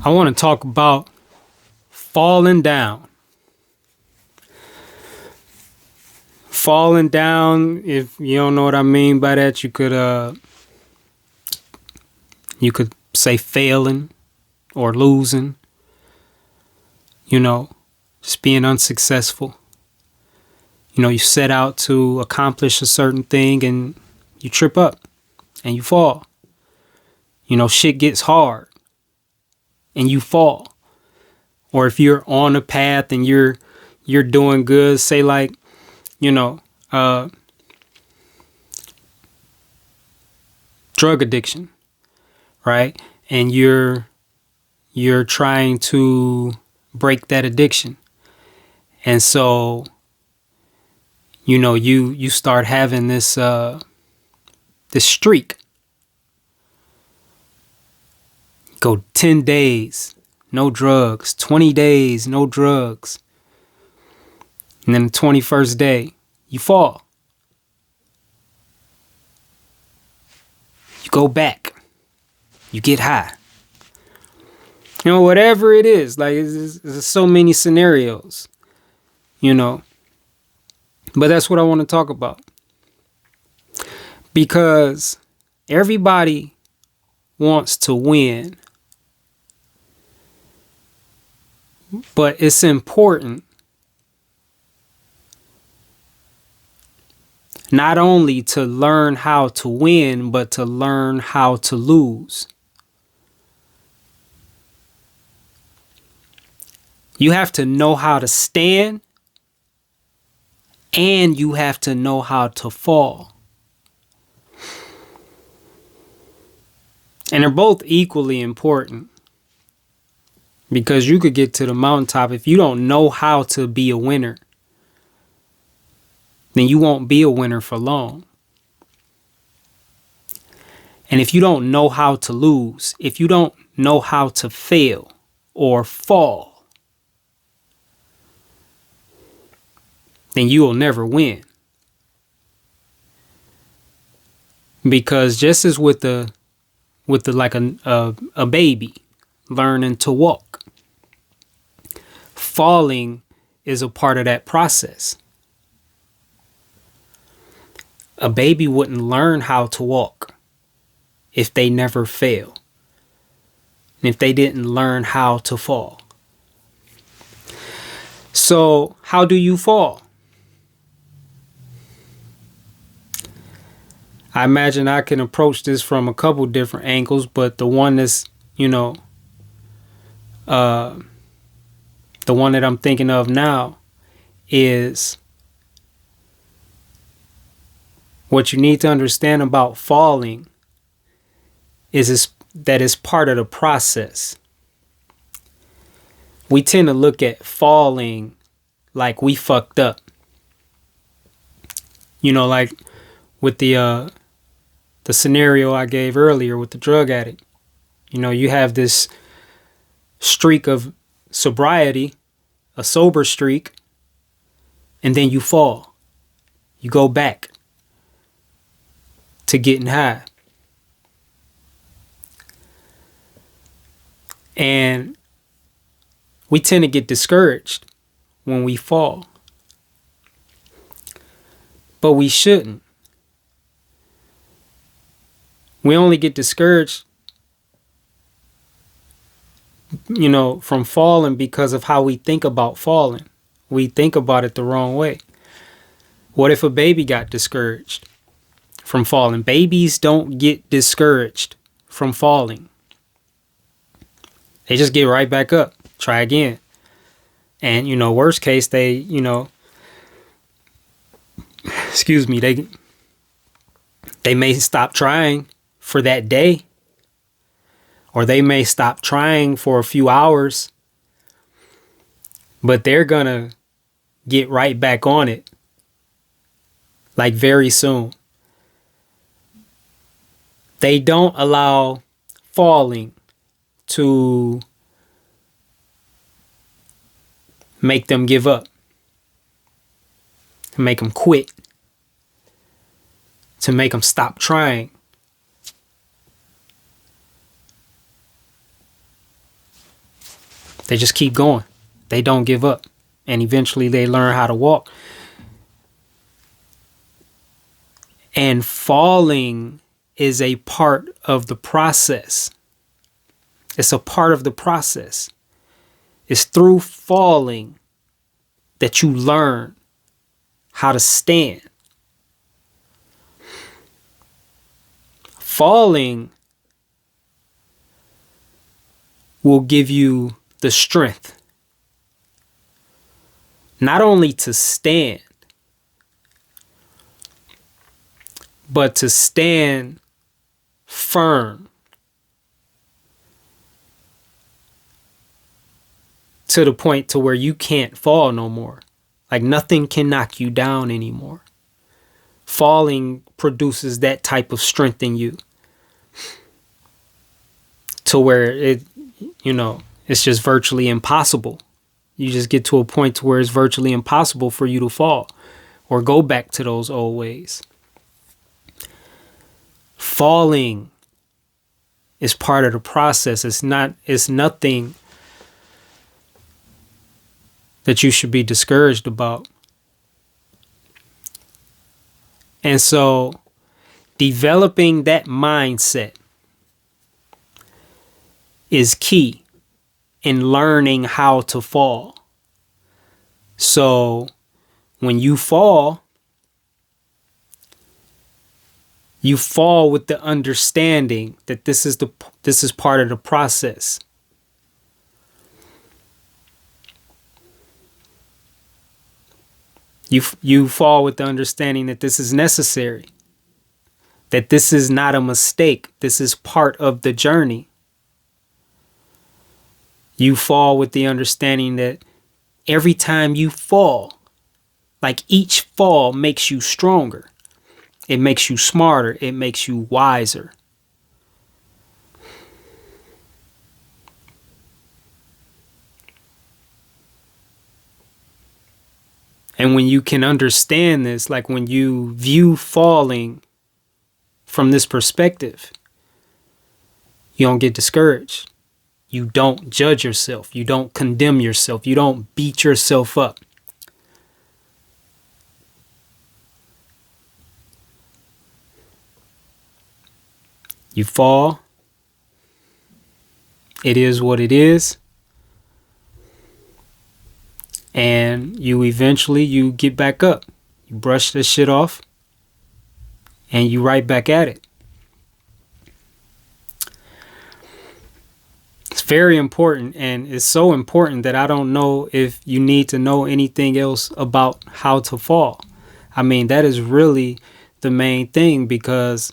I want to talk about falling down. Falling down, if you don't know what I mean by that, you could say failing or losing, just being unsuccessful. You set out to accomplish a certain thing and you trip up and you fall. Shit gets hard and you fall. Or if you're on a path and you're doing good, say like, drug addiction, right? And you're trying to break that addiction. And so, you start having this streak. Go 10 days, no drugs, 20 days, no drugs. And then the 21st day, you fall. You go back. You get high. Whatever it is, like there's so many scenarios, But that's what I want to talk about. Because everybody wants to win. But it's important not only to learn how to win, but to learn how to lose. You have to know how to stand and you have to know how to fall. And they're both equally important because you could get to the mountaintop. If you don't know how to be a winner, then you won't be a winner for long. And if you don't know how to lose, if you don't know how to fail or fall, then you will never win. Because just as with a baby learning to walk, falling is a part of that process. A baby wouldn't learn how to walk if they never fail, and if they didn't learn how to fall. So, how do you fall? I imagine I can approach this from a couple different angles, but the one that's, the one that I'm thinking of now is what you need to understand about falling is that it's part of the process. We tend to look at falling like we fucked up. Like with the scenario I gave earlier with the drug addict. You have this streak of sobriety, a sober streak, and then you fall. You go back to getting high. And we tend to get discouraged when we fall. But we shouldn't. We only get discouraged, from falling because of how we think about falling. We think about it the wrong way. What if a baby got discouraged from falling? Babies don't get discouraged from falling. They just get right back up, try again. And, worst case, they may stop trying for that day, or they may stop trying for a few hours, but they're gonna get right back on it, like very soon. They don't allow falling to make them give up, to make them quit, to make them stop trying. They just keep going. They don't give up. And eventually they learn how to walk. And falling is a part of the process. It's a part of the process. It's through falling that you learn how to stand. Falling will give you the strength not only to stand, but to stand firm to the point to where you can't fall no more. Like nothing can knock you down anymore. Falling produces that type of strength in you to where it's just virtually impossible. You just get to a point to where it's virtually impossible for you to fall or go back to those old ways. Falling is part of the process. It's nothing that you should be discouraged about. And so developing that mindset is key in learning how to fall. So when you fall with the understanding that this is part of the process. You fall with the understanding that this is necessary, that this is not a mistake. This is part of the journey. You fall with the understanding that every time you fall, like each fall makes you stronger. It makes you smarter. It makes you wiser. And when you can understand this, like when you view falling from this perspective, you don't get discouraged. You don't judge yourself. You don't condemn yourself. You don't beat yourself up. You fall. It is what it is. And you eventually get back up. You brush this shit off. And you right back at it. It's very important. And it's so important that I don't know if you need to know anything else about how to fall. I mean, that is really the main thing, because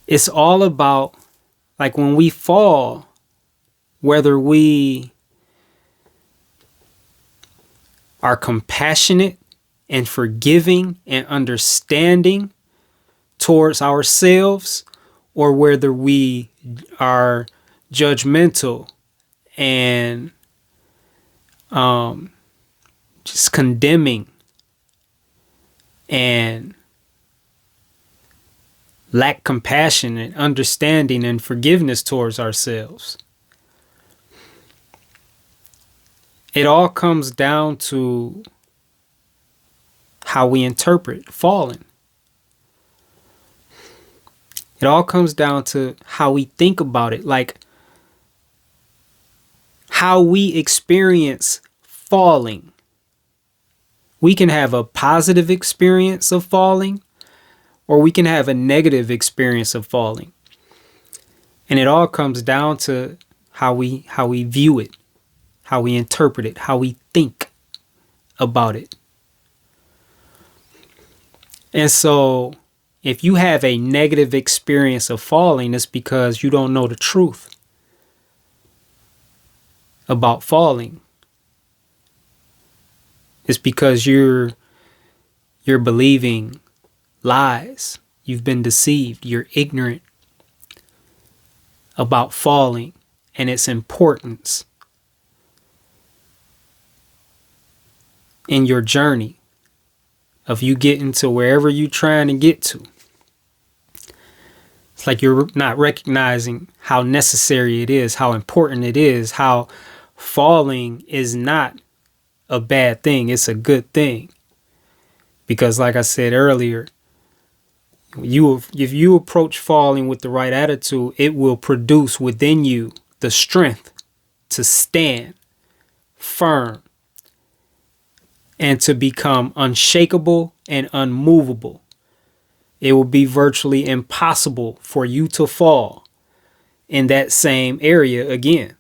it's all about, like, when we fall, whether we are compassionate and forgiving and understanding towards ourselves, or whether we are judgmental and just condemning and lack compassion and understanding and forgiveness towards ourselves. It all comes down to how we interpret falling. It all comes down to how we think about it, like how we experience falling. We can have a positive experience of falling, or we can have a negative experience of falling. And it all comes down to how we view it, how we interpret it, how we think about it. And so if you have a negative experience of falling, it's because you don't know the truth about falling. It's because you're believing lies. You've been deceived. You're ignorant about falling and its importance in your journey of you getting to wherever you're trying to get to. It's like you're not recognizing how necessary it is, how important it is, how falling is not a bad thing. It's a good thing. Because like I said earlier, if you approach falling with the right attitude, it will produce within you the strength to stand firm and to become unshakable and unmovable. It will be virtually impossible for you to fall in that same area again.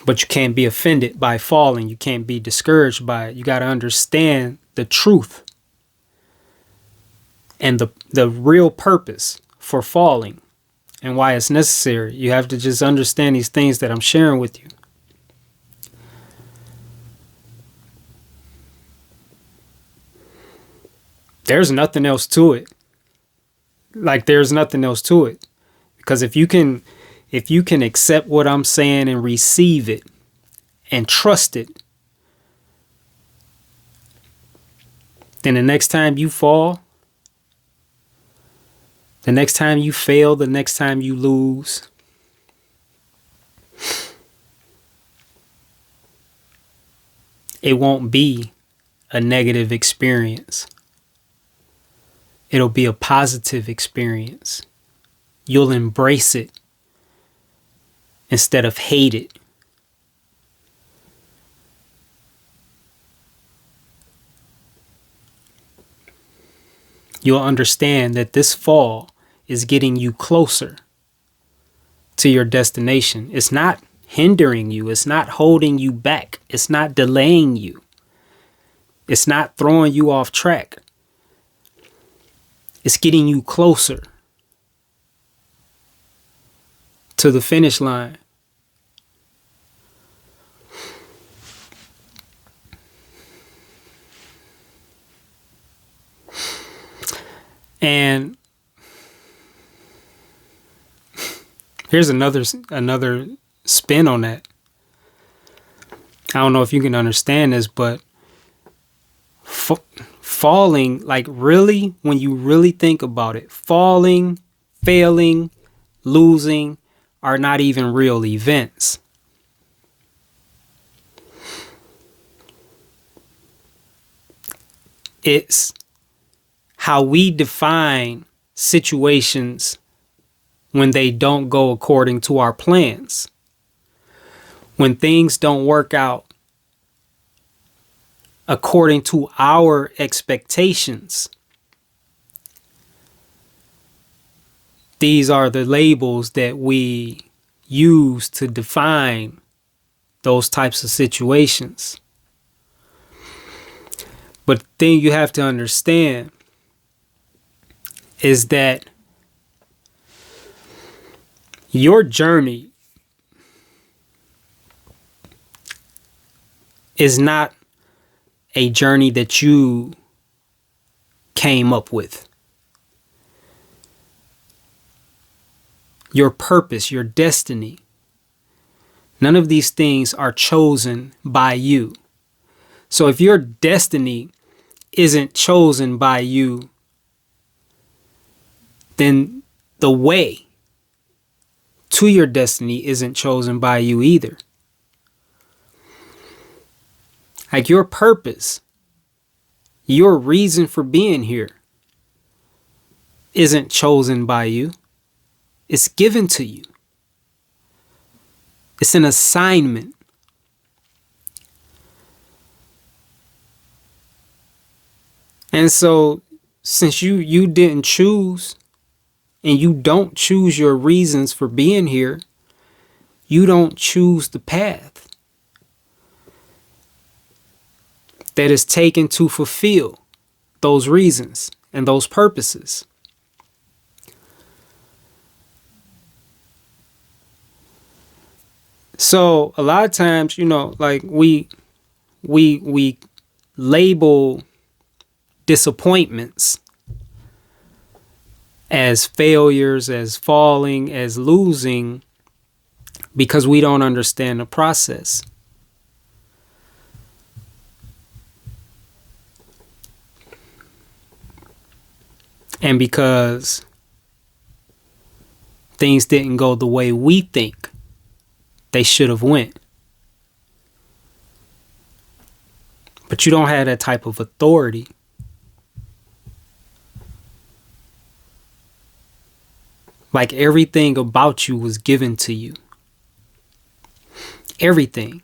But you can't be offended by falling. You can't be discouraged by it. You got to understand the truth and the real purpose for falling and why it's necessary. You have to just understand these things that I'm sharing with you. There's nothing else to it. Like, there's nothing else to it. Because if you can accept what I'm saying and receive it and trust it, then the next time you fall, the next time you fail, the next time you lose, it won't be a negative experience. It'll be a positive experience. You'll embrace it instead of hate it. You'll understand that this fall is getting you closer to your destination. It's not hindering you. It's not holding you back. It's not delaying you. It's not throwing you off track. It's getting you closer to the finish line. And here's another spin on that. I don't know if you can understand this, but falling, like really, when you really think about it, falling, failing, losing are not even real events. It's how we define situations when they don't go according to our plans. When things don't work out according to our expectations. These are the labels that we use to define those types of situations. But the thing you have to understand is that your journey is not a journey that you came up with. Your purpose, your destiny, none of these things are chosen by you. So if your destiny isn't chosen by you, then the way to your destiny isn't chosen by you either. Like your purpose, your reason for being here isn't chosen by you. It's given to you. It's an assignment. And so since you didn't choose, and you don't choose your reasons for being here, you don't choose the path that is taken to fulfill those reasons and those purposes. So a lot of times, like we label disappointments as failures, as falling, as losing, because we don't understand the process. And because things didn't go the way we think they should have went. But you don't have that type of authority. Like everything about you was given to you. Everything.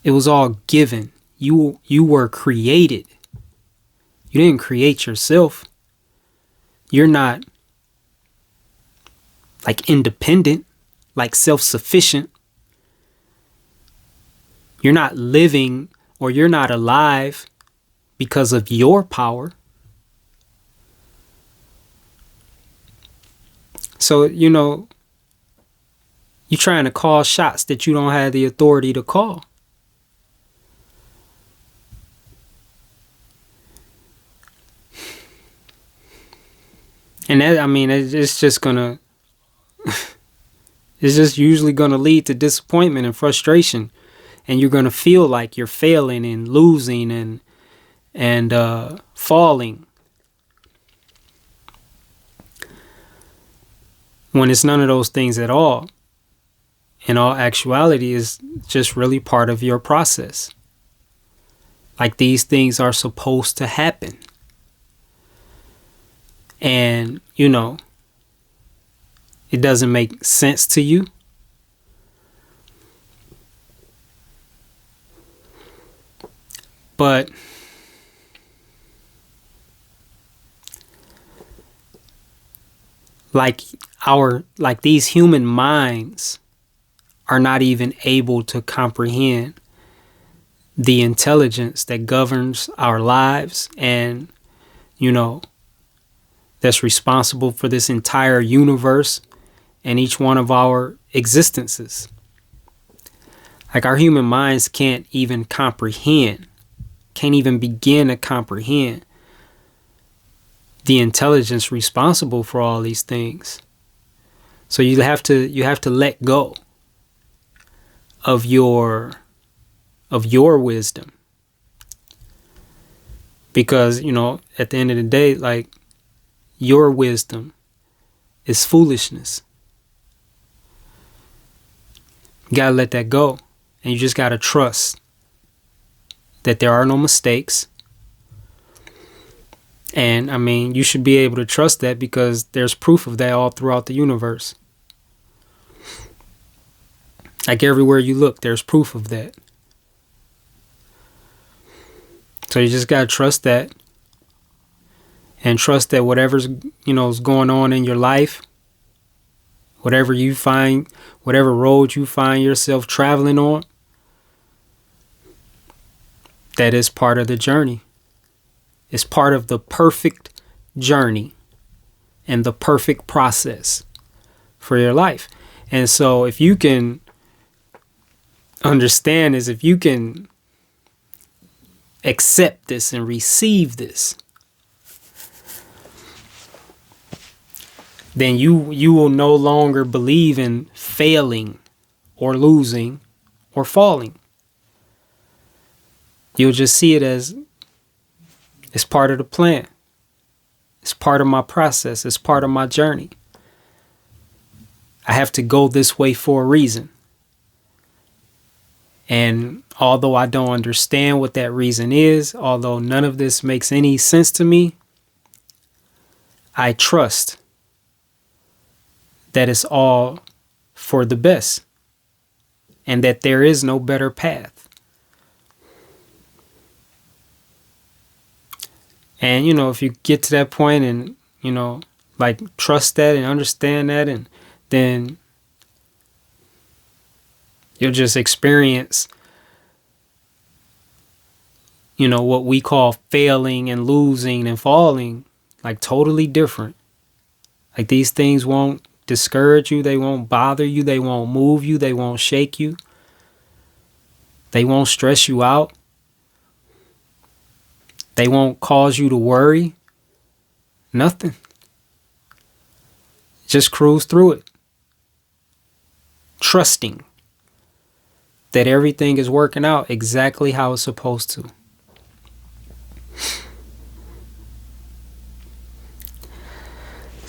It was all given. You were created. You didn't create yourself. You're not like independent, like self-sufficient. You're not living or you're not alive because of your power. So, you're trying to call shots that you don't have the authority to call. And that, it's just gonna, it's just usually gonna lead to disappointment and frustration. And you're gonna feel like you're failing and losing and falling. When it's none of those things at all. In all actuality, is just really part of your process. Like these things are supposed to happen. And, it doesn't make sense to you. But like these human minds are not even able to comprehend the intelligence that governs our lives and, that's responsible for this entire universe and each one of our existences. Like our human minds can't even comprehend, can't even begin to comprehend the intelligence responsible for all these things. So you have to let go of your wisdom. Because, at the end of the day, like your wisdom is foolishness. You gotta let that go. And you just gotta trust that there are no mistakes. And you should be able to trust that because there's proof of that all throughout the universe. Like everywhere you look, there's proof of that. So you just gotta trust that. And trust that whatever's, is going on in your life, whatever road you find yourself traveling on, that is part of the journey. It's part of the perfect journey and the perfect process for your life. And so if you can understand this, if you can accept this and receive this, then you will no longer believe in failing or losing or falling. You'll just see it as it's part of the plan. It's part of my process. It's part of my journey. I have to go this way for a reason. And although I don't understand what that reason is, although none of this makes any sense to me, I trust that it's all for the best and that there is no better path. And, if you get to that point and, trust that and understand that, and then you'll just experience, what we call failing and losing and falling, like totally different. Like these things won't discourage you. They won't bother you. They won't move you. They won't shake you. They won't stress you out. They won't cause you to worry. Nothing. Just cruise through it. Trusting that everything is working out exactly how it's supposed to.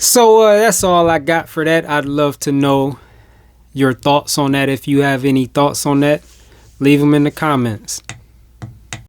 So that's all I got for that. I'd love to know your thoughts on that. If you have any thoughts on that, leave them in the comments.